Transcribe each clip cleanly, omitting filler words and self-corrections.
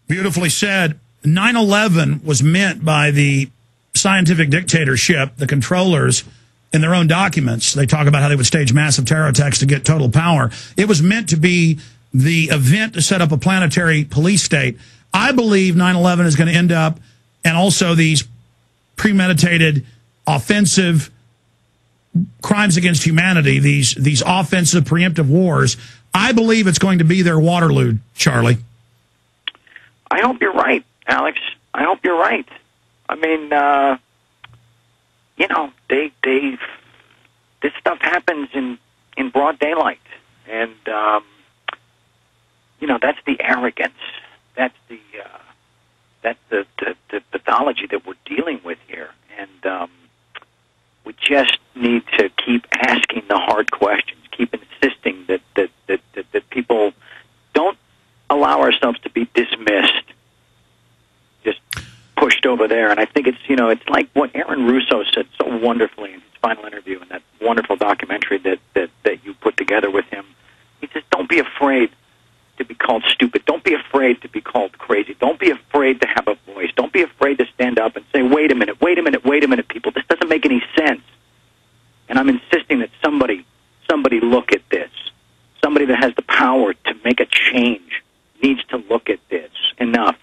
Beautifully said. 9/11 was meant by the scientific dictatorship, the controllers, in their own documents. They talk about how they would stage massive terror attacks to get total power. It was meant to be the event to set up a planetary police state. I believe 9/11 is going to end up, and also these premeditated offensive crimes against humanity, these offensive preemptive wars, I believe it's going to be their Waterloo, Charlie. I hope you're right, Alex. I hope you're right. I mean, this stuff happens in broad daylight, and that's the arrogance. That's the pathology that we're dealing with here, and we just need to keep asking the hard questions, keep insisting that people don't allow ourselves to be dismissed, just pushed over there. And I think it's like what Aaron Russo said so wonderfully in his final interview in that wonderful documentary that you put together with him. He says, "Don't be afraid to be called stupid. Don't be afraid to be called crazy. Don't be afraid to have a voice. Don't be afraid to stand up and say, wait a minute, people, this doesn't make any sense." And I'm insisting that somebody look at this. Somebody that has the power to make a change needs to look at this. Enough.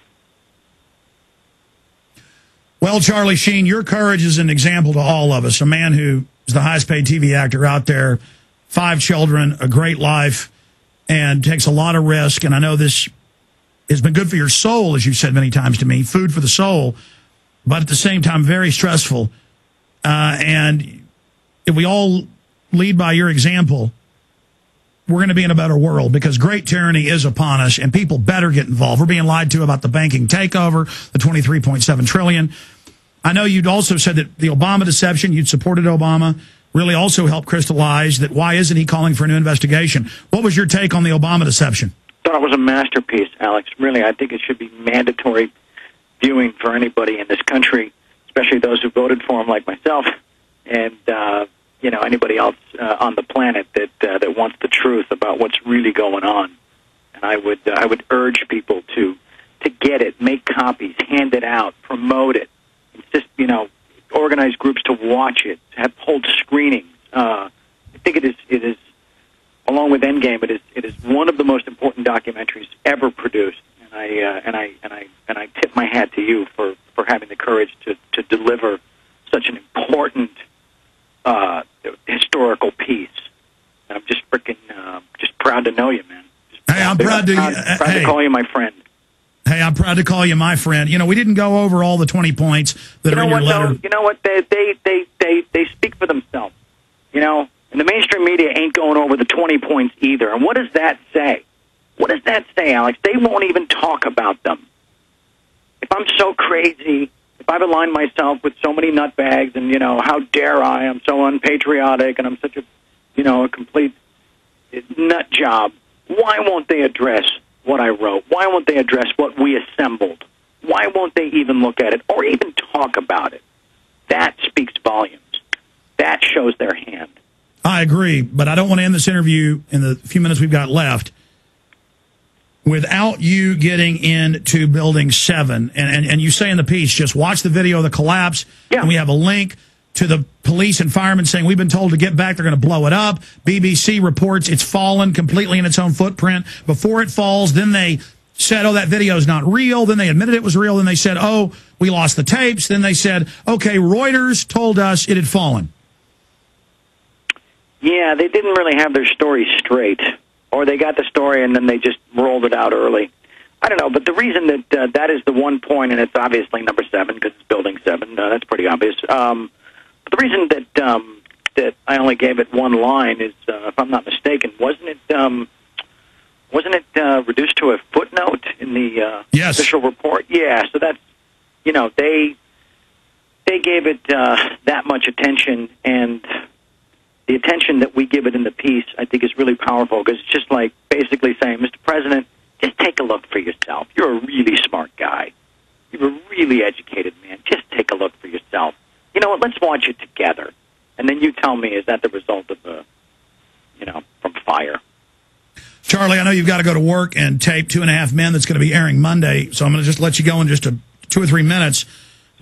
Well, Charlie Sheen, your courage is an example to all of us. A man who is the highest paid TV actor out there, 5 children, a great life, and takes a lot of risk. And I know this has been good for your soul, as you've said many times to me, food for the soul, but at the same time, very stressful. And if we all lead by your example, we're going to be in a better world, because great tyranny is upon us, and people better get involved. We're being lied to about the banking takeover, the $23.7 trillion. I know you'd also said that the Obama deception, you'd supported Obama, really also helped crystallize that why isn't he calling for a new investigation? What was your take on the Obama deception? I thought it was a masterpiece, Alex. Really, I think it should be mandatory viewing for anybody in this country, especially those who voted for him like myself, and anybody else on the planet that wants the truth about what's really going on. And I would urge people to get it, make copies, hand it out, promote it, insist, organize groups to watch it, hold screenings. I think it is along with Endgame, it is one of the most important documentaries ever produced. And I tip my hat to you for having the courage to deliver such an important historical piece. And I'm just freaking just proud to know you, man. Hey, I'm proud to call you my friend. Hey, I'm proud to call you my friend. We didn't go over all the 20 points that are in your letter. Though? You know what? They speak for themselves. And the mainstream media ain't going over the 20 points either. And what does that say? What does that say, Alex? They won't even talk about them. If I'm so crazy, if I've aligned myself with so many nutbags, and how dare I'm so unpatriotic, and I'm such a complete nut job. Why won't they address what I wrote? Why won't they address what we assembled? Why won't they even look at it or even talk about it? That speaks volumes. That shows their hand. I agree, but I don't want to end this interview in the few minutes we've got left without you getting into Building 7. And you say in the piece, just watch the video of the collapse, and we have a link to the police and firemen saying, we've been told to get back, they're going to blow it up. BBC reports it's fallen completely in its own footprint. Before it falls, then they said, oh, that video is not real. Then they admitted it was real. Then they said, oh, we lost the tapes. Then they said, okay, Reuters told us it had fallen. Yeah, they didn't really have their story straight. Or they got the story and then they just rolled it out early. I don't know, but the reason that that is the one point, and it's obviously number 7 because it's Building 7, that's pretty obvious. But the reason that I only gave it one line is, if I'm not mistaken, wasn't it reduced to a footnote in the official report? Yeah, so that's, they gave it that much attention, and the attention that we give it in the piece, I think, is really powerful, because it's just like basically saying, Mr. President, just take a look for yourself. You're a really smart guy. You're a really educated man. Just take a look for yourself. You know what? Let's watch it together. And then you tell me, is that the result of from fire? Charlie, I know you've got to go to work and tape 2.5 Men that's going to be airing Monday, so I'm going to just let you go in just 2 or 3 minutes.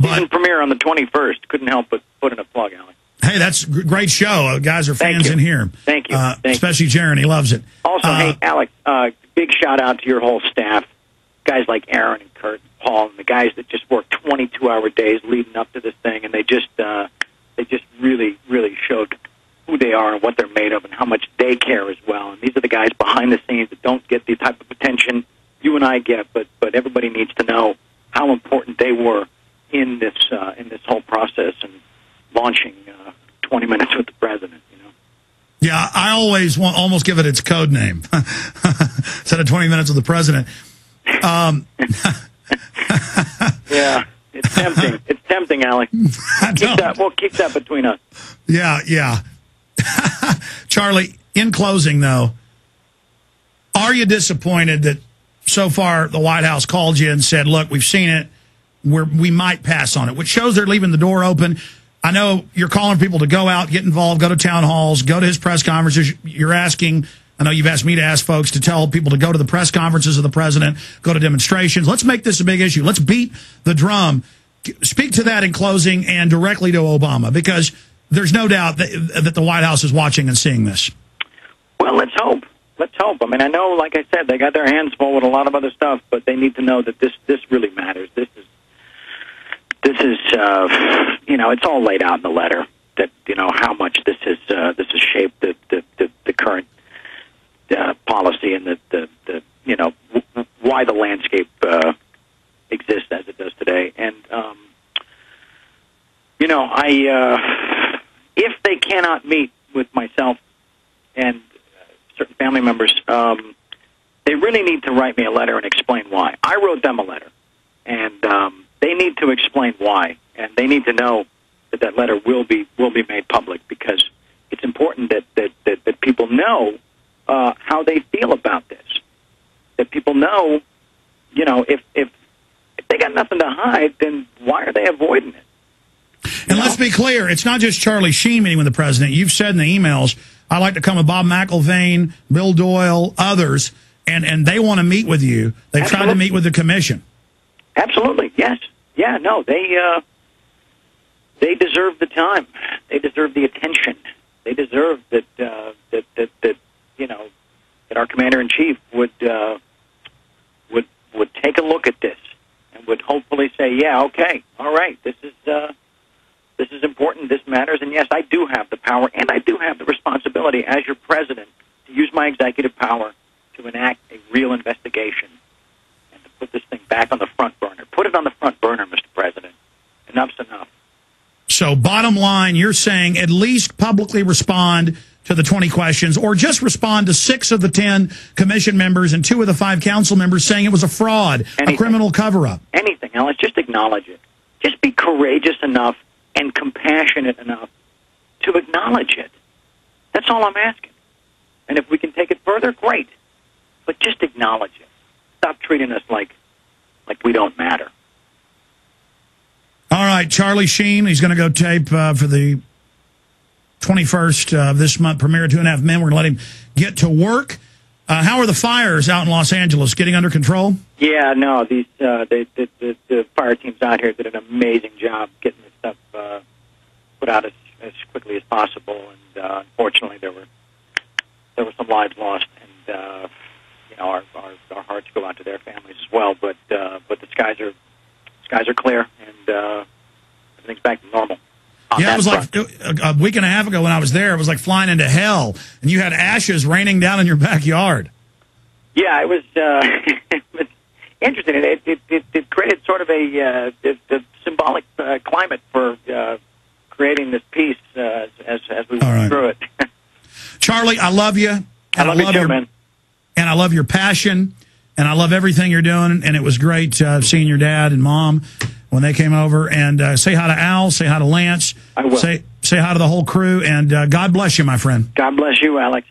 Season premiere on the 21st. Couldn't help but put in a plug, Alex. Hey, that's a great show. Guys are fans in here. Thank you. Especially Jaron. He loves it. Also, hey, Alex, big shout-out to your whole staff. Guys like Aaron and Kurt and Paul and the guys that just work 22-hour days leading up to this thing, and they just really, really showed who they are and what they're made of and how much they care as well. And these are the guys behind the scenes that don't get the type of attention you and I get, but everybody needs to know how important they were in this whole process and launching 20 Minutes with the President. Yeah, I always almost give it its code name instead of 20 Minutes with the President. Yeah, it's tempting. It's tempting, Alex. We'll keep that between us. Yeah. Charlie, in closing, though, are you disappointed that so far the White House called you and said, look, we've seen it, we might pass on it, which shows they're leaving the door open? I know you're calling people to go out, get involved, go to town halls, go to his press conferences. You're asking, I know you've asked me to ask folks to tell people to go to the press conferences of the president, go to demonstrations. Let's make this a big issue. Let's beat the drum. Speak to that in closing and directly to Obama, because there's no doubt that the White House is watching and seeing this. Well, let's hope. Let's hope. I mean, I know, like I said, they got their hands full with a lot of other stuff, but they need to know that this really matters. This is it's all laid out in the letter that how much this has shaped the current policy and the why the landscape exists as it does today. And if they cannot meet with myself and certain family members, they really need to write me a letter and explain why. I wrote them a letter, and they need to explain why, and they need to know that letter will be made public, because it's important that people know how they feel about this. That people know, if they got nothing to hide, then why are they avoiding it? And let's be clear, it's not just Charlie Sheen meeting with the president. You've said in the emails, I like to come with Bob McIlvain, Bill Doyle, others, and they want to meet with you. They've tried to meet with the commission. Absolutely, yes. Yeah, no, they deserve the time. They deserve the attention. They deserve that that our commander-in-chief would take a look at this and would hopefully say, yeah, okay, all right, this is important, this matters, and yes, I do have the power and I do have the responsibility as your president to use my executive power to enact a real investigation and to put this thing back on the front burner. Put it on the front burner, Mr. President. Enough's enough. So bottom line, you're saying at least publicly respond to the 20 questions, or just respond to 6 of the 10 commission members and 2 of the 5 council members saying it was a fraud, a criminal cover-up. Anything, Alex, just acknowledge it. Just be courageous enough and compassionate enough to acknowledge it. That's all I'm asking. And if we can take it further, great. But just acknowledge it. Stop treating us like we don't matter. All right, Charlie Sheen, he's going to go tape for the 21st of this month, premiere of 2.5 Men. We're going to let him get to work. How are the fires out in Los Angeles? Getting under control? Yeah, no, the fire teams out here did an amazing job getting this stuff put out as quickly as possible. And unfortunately, there were some lives lost, and our hearts go out to their families as well. But the skies are clear, and everything's back to normal. Yeah, it was like a week and a half ago when I was there. It was like flying into hell, and you had ashes raining down in your backyard. Yeah, it was, it was interesting. It created sort of a symbolic climate for creating this peace as we went through it. Charlie, I love you. And I love you too, man. And I love your passion, and I love everything you're doing. And it was great seeing your dad and mom when they came over. And say hi to Al, say hi to Lance. I will. Say hi to the whole crew, and God bless you, my friend. God bless you, Alex.